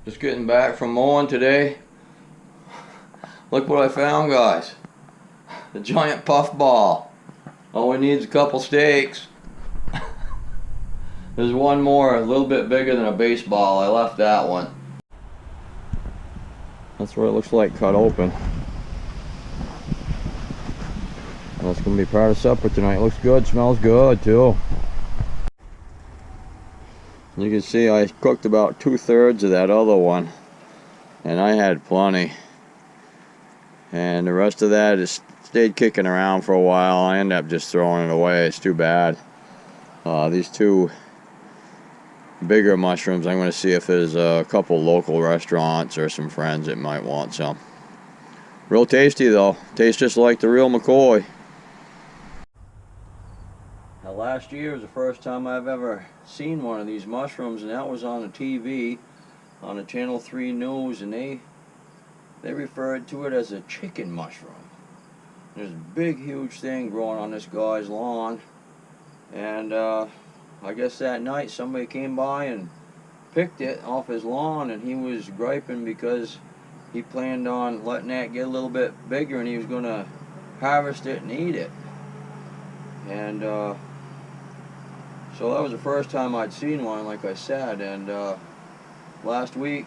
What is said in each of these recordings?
Just getting back from mowing today. Look what I found, guys. The giant puff ball. All we need is a couple stakes. There's one more, a little bit bigger than a baseball. I left that one. That's what it looks like cut open. That's gonna be part of supper tonight. Looks good, smells good too. You can see I cooked about 2/3 of that other one, and I had plenty. And the rest of that just stayed kicking around for a while. I ended up just throwing it away. It's too bad. These two bigger mushrooms, I'm going to see if there's a couple local restaurants or some friends that might want some. Real tasty though. Tastes just like the real McCoy. Now, last year was the first time I've ever seen one of these mushrooms, and that was on the TV, on the Channel 3 News, and they referred to it as a chicken mushroom. There's a big, huge thing growing on this guy's lawn, and I guess that night somebody came by and picked it off his lawn, and he was griping because he planned on letting that get a little bit bigger, and he was going to harvest it and eat it. And so that was the first time I'd seen one, like I said. And last week,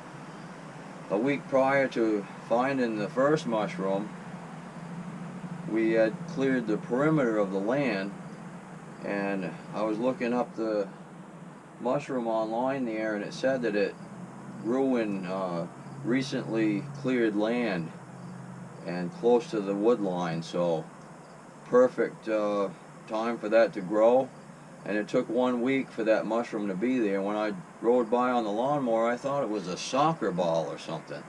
a week prior to finding the first mushroom, we had cleared the perimeter of the land, and I was looking up the mushroom online there, and it said that it grew in recently cleared land and close to the wood line, so perfect time for that to grow. And it took 1 week for that mushroom to be there. When I rode by on the lawnmower, I thought it was a soccer ball or something.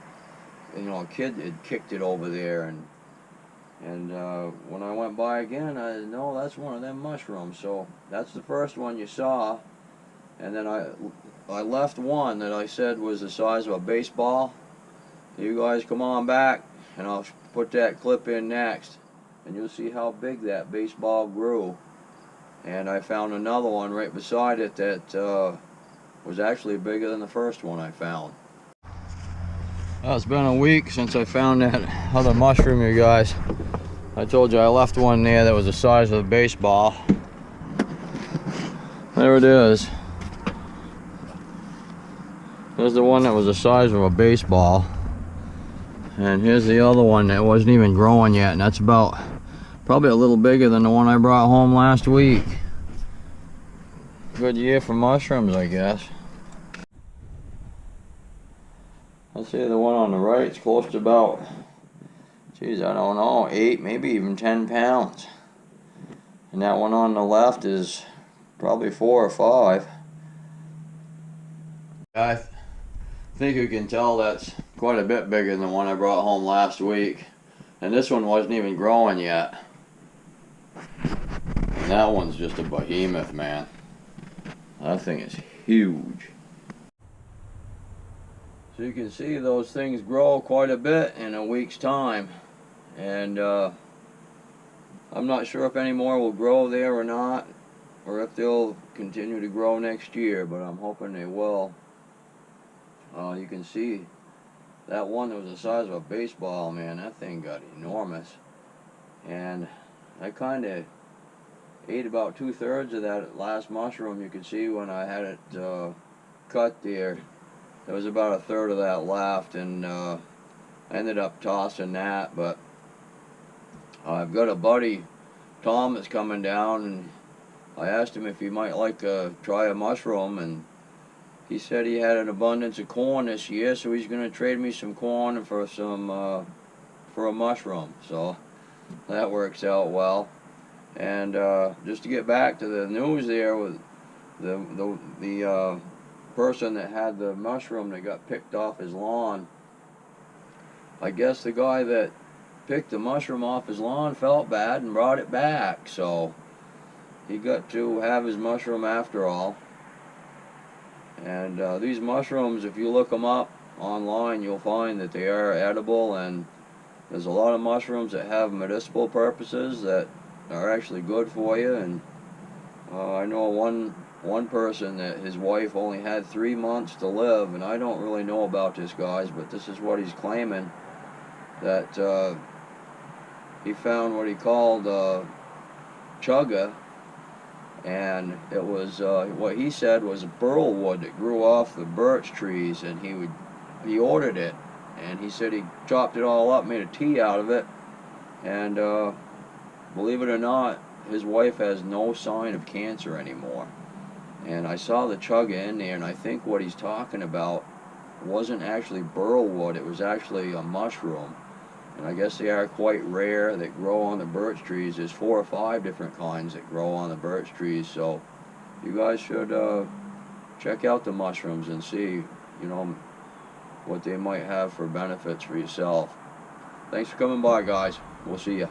You know, a kid had kicked it over there, and when I went by again, I said, no, that's one of them mushrooms. So that's the first one you saw. And then I left one that I said was the size of a baseball. You guys come on back, and I'll put that clip in next, and you'll see how big that baseball grew. And I found another one right beside it that was actually bigger than the first one I found. Well, it's been a week since I found that other mushroom, you guys. I told you I left one there that was the size of a baseball. There it is. There's the one that was the size of a baseball. And here's the other one that wasn't even growing yet, and that's about probably a little bigger than the one I brought home last week. Good year for mushrooms, I guess. Let's see, the one on the right is close to about, geez, I don't know, 8, maybe even 10 pounds. And that one on the left is probably 4 or 5. I think you can tell that's quite a bit bigger than the one I brought home last week. And this one wasn't even growing yet. And that one's just a behemoth, man. That thing is huge. So you can see those things grow quite a bit in a week's time. And I'm not sure if any more will grow there or not, or if they'll continue to grow next year, but I'm hoping they will. You can see that one that was the size of a baseball, man, that thing got enormous. And I kind of ate about 2/3 of that last mushroom. You could see when I had it cut there, there was about 1/3 of that left, and I ended up tossing that. But I've got a buddy, Tom, that's coming down, and I asked him if he might like to try a mushroom, and he said he had an abundance of corn this year, so he's going to trade me some corn for for a mushroom. So that works out well. And just to get back to the news there with the person that had the mushroom that got picked off his lawn, I guess the guy that picked the mushroom off his lawn felt bad and brought it back, so he got to have his mushroom after all. And these mushrooms, if you look them up online, you'll find that they are edible, and there's a lot of mushrooms that have medicinal purposes that are actually good for you. And I know one one person that his wife only had 3 months to live, and I don't really know about this, guys, but this is what he's claiming, that he found what he called chaga, and it was what he said was a burl wood that grew off the birch trees, and he ordered it, and he said he chopped it all up, made a tea out of it, and believe it or not, his wife has no sign of cancer anymore. And I saw the chaga in there, and I think what he's talking about wasn't actually burl wood, it was actually a mushroom. And I guess they are quite rare, that grow on the birch trees. There's 4 or 5 different kinds that grow on the birch trees, so you guys should check out the mushrooms and see, what they might have for benefits for yourself. Thanks for coming by, guys. We'll see ya.